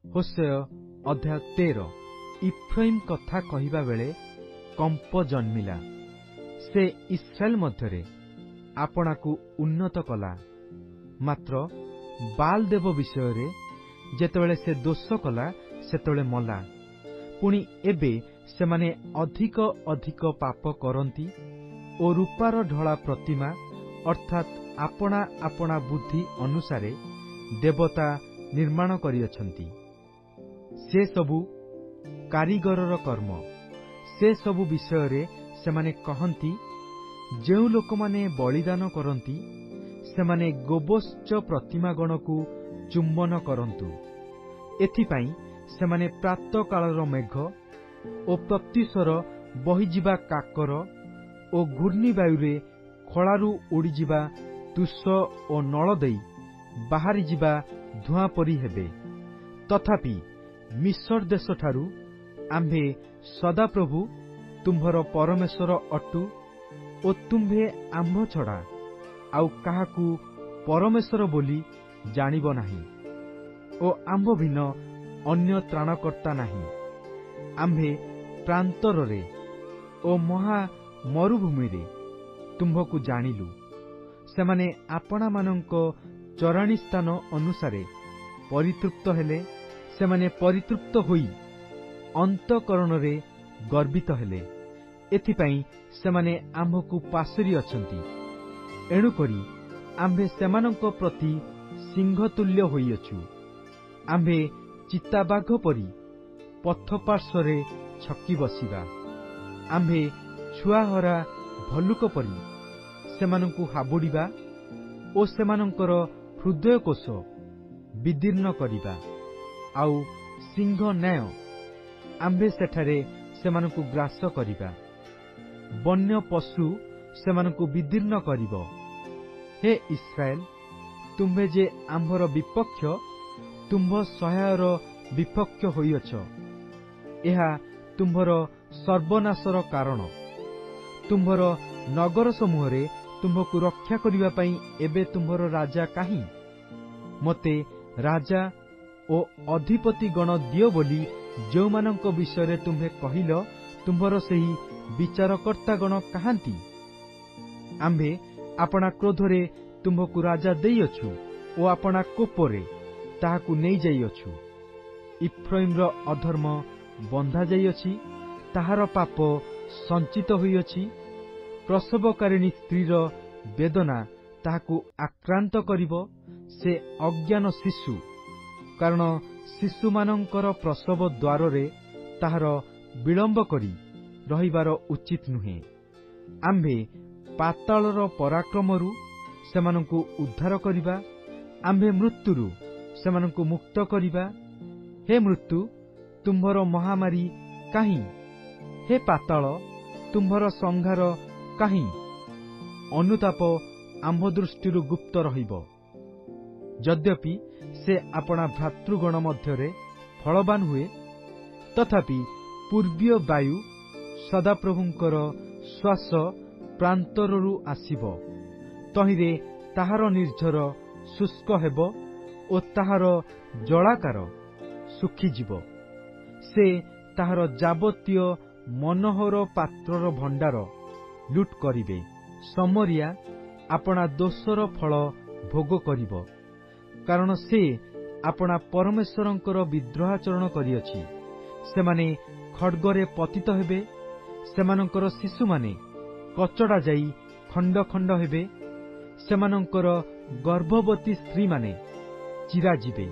Hoshea ଅଧ୍ୟାୟ 13। Ephraim କଥା କହିବା ବେଳେ କମ୍ପ ଜନ୍ମିଲା। ସେ ଇସ୍ରାଏଲ ମଧ୍ୟରେ ଆପଣାକୁ ଉନ୍ନତ କଲା। ମାତ୍ର ବାଲ୍ ଦେବ ବିଷୟରେ ଯେତେବେଳେ ସେ ଦୋଷ କଲା, ସେତେବେଳେ ମଲା। ପୁଣି ଏବେ ସେମାନେ ଅଧିକ ଅଧିକ ପାପ କରନ୍ତି ଓ ରୂପାର ଢଳା ପ୍ରତିମା ଅର୍ଥାତ୍ ଆପଣା ଆପଣା ବୁଦ୍ଧି ଅନୁସାରେ ଦେବତା ନିର୍ମାଣ କରିଅଛନ୍ତି। ସେ ସବୁ କାରିଗରର କର୍ମ। ସେ ସବୁ ବିଷୟରେ ସେମାନେ କହନ୍ତି, ଯେଉଁ ଲୋକମାନେ ବଳିଦାନ କରନ୍ତି ସେମାନେ ଗୋବଶ୍ଚ ପ୍ରତିମାଗଣକୁ ଚୁମ୍ବନ କରନ୍ତୁ। ଏଥିପାଇଁ ସେମାନେ ପ୍ରାତଃକାଳର ମେଘ ଓ ପ୍ରତ୍ୟୁଷର ବହିଯିବା କାକର ଓ ଘୂର୍ଣ୍ଣିବାୟୁରେ ଖଳାରୁ ଉଡ଼ିଯିବା ତୁଷ ଓ ନଳ ଦେଇ ବାହାରିଯିବା ଧୂଆଁ ପରି ହେବେ। ତଥାପି ମିଶର ଦେଶଠାରୁ ଆମ୍ଭେ ସଦାପ୍ରଭୁ ତୁମ୍ଭର ପରମେଶ୍ୱର ଅଟୁ ଓ ତୁମ୍ଭେ ଆମ୍ଭ ଛଡ଼ା ଆଉ କାହାକୁ ପରମେଶ୍ୱର ବୋଲି ଜାଣିବ ନାହିଁ ଓ ଆମ୍ଭ ଭିନ୍ନ ଅନ୍ୟ ତ୍ରାଣକର୍ତ୍ତା ନାହିଁ। ଆମ୍ଭେ ପ୍ରାନ୍ତରରେ ଓ ମହା ମରୁଭୂମିରେ ତୁମ୍ଭକୁ ଜାଣିଲୁ। ସେମାନେ ଆପଣାମାନଙ୍କ ଚରାଣୀ ସ୍ଥାନ ଅନୁସାରେ ପରିତୃପ୍ତ ହେଲେ। ସେମାନେ ପରିତୃପ୍ତ ହୋଇ ଅନ୍ତଃକରଣରେ ଗର୍ବିତ ହେଲେ। ଏଥିପାଇଁ ସେମାନେ ଆମ୍ଭକୁ ପାଶୋରି ଅଛନ୍ତି। ଏଣୁକରି ଆମ୍ଭେ ସେମାନଙ୍କ ପ୍ରତି ସିଂହତୁଲ୍ୟ ହୋଇଅଛୁ। ଆମ୍ଭେ ଚିତାବାଘ ପରି ପଥପାର୍ଶ୍ୱରେ ଛକି ବସିବା। ଆମ୍ଭେ ଛୁଆହରା ଭଲ୍ଲୁକ ପରି ସେମାନଙ୍କୁ ହାବୁଡ଼ିବା ଓ ସେମାନଙ୍କର ହୃଦୟକୋଷ ବିଦୀର୍ଣ୍ଣ କରିବା। ଆଉ ସିଂହ ନ୍ୟାୟ ଆମ୍ଭେ ସେଠାରେ ସେମାନଙ୍କୁ ଗ୍ରାସ କରିବା। ବନ୍ୟ ପଶୁ ସେମାନଙ୍କୁ ବିଦୀର୍ଣ୍ଣ କରିବ। ହେ ଇସ୍ରାଏଲ, ତୁମ୍ଭେ ଯେ ଆମ୍ଭର ବିପକ୍ଷ, ତୁମ୍ଭ ସହାୟର ବିପକ୍ଷ ହୋଇଅଛ। ଏହା ତୁମ୍ଭର ସର୍ବନାଶର କାରଣ। ତୁମ୍ଭର ନଗର ସମୂହରେ ତୁମ୍ଭକୁ ରକ୍ଷା କରିବା ପାଇଁ ଏବେ ତୁମ୍ଭର ରାଜା କାହିଁ? ମୋତେ ରାଜା ଓ ଅଧିପତି ଗଣ ଦିଅ ବୋଲି ଯେଉଁମାନଙ୍କ ବିଷୟରେ ତୁମ୍ଭେ କହିଲ, ତୁମ୍ଭର ସେହି ବିଚାରକର୍ତ୍ତାଗଣ କାହାନ୍ତି? ଆମ୍ଭେ ଆପଣା କ୍ରୋଧରେ ତୁମ୍ଭକୁ ରାଜା ଦେଇଅଛୁ ଓ ଆପଣା କୋପରେ ତାହାକୁ ନେଇଯାଇଅଛୁ। ଇଫ୍ରାଇମ୍ର ଅଧର୍ମ ବନ୍ଧା ଯାଇଅଛି, ତାହାର ପାପ ସଞ୍ଚିତ ହୋଇଅଛି। ପ୍ରସବକାରିଣୀ ସ୍ତ୍ରୀର ବେଦନା ତାହାକୁ ଆକ୍ରାନ୍ତ କରିବ। ସେ ଅଜ୍ଞାନ ଶିଶୁ, କାରଣ ଶିଶୁମାନଙ୍କର ପ୍ରସବ ଦ୍ୱାରରେ ତାହାର ବିଳମ୍ବ କରି ରହିବାର ଉଚିତ ନୁହେଁ। ଆମ୍ଭେ ପାତାଳର ପରାକ୍ରମରୁ ସେମାନଙ୍କୁ ଉଦ୍ଧାର କରିବା। ଆମ୍ଭେ ମୃତ୍ୟୁରୁ ସେମାନଙ୍କୁ ମୁକ୍ତ କରିବା। ହେ ମୃତ୍ୟୁ, ତୁମ୍ଭର ମହାମାରୀ କାହିଁ? ହେ ପାତାଳ, ତୁମ୍ଭର ସଂହାର କାହିଁ? ଅନୁତାପ ଆମ୍ଭ ଦୃଷ୍ଟିରୁ ଗୁପ୍ତ ରହିବ। ଯଦ୍ୟପି ସେ ଆପଣା ଭ୍ରାତୃଗଣ ମଧ୍ୟରେ ଫଳବାନ ହୁଏ, ତଥାପି ପୂର୍ବୀୟ ବାୟୁ ସଦାପ୍ରଭୁଙ୍କର ଶ୍ୱାସ ପ୍ରାନ୍ତରରୁ ଆସିବ। ତହିଁରେ ତାହାର ନିର୍ଝର ଶୁଷ୍କ ହେବ ଓ ତାହାର ଜଳାକାର ଶୁଖିଯିବ। ସେ ତାହାର ଯାବତୀୟ ମନୋହର ପାତ୍ରର ଭଣ୍ଡାର ଲୁଟ୍ କରିବେ। ସମରିଆ ଆପଣା ଦୋଷର ଫଳ ଭୋଗ କରିବ, କାରଣ ସେ ଆପଣା ପରମେଶ୍ୱରଙ୍କର ବିଦ୍ରୋହାଚରଣ କରିଅଛି। ସେମାନେ ଖଡ୍ଗରେ ପତିତ ହେବେ। ସେମାନଙ୍କର ଶିଶୁମାନେ କଚଡ଼ା ଯାଇ ଖଣ୍ଡ ଖଣ୍ଡ ହେବେ। ସେମାନଙ୍କର ଗର୍ଭବତୀ ସ୍ତ୍ରୀମାନେ ଚିରାଯିବେ।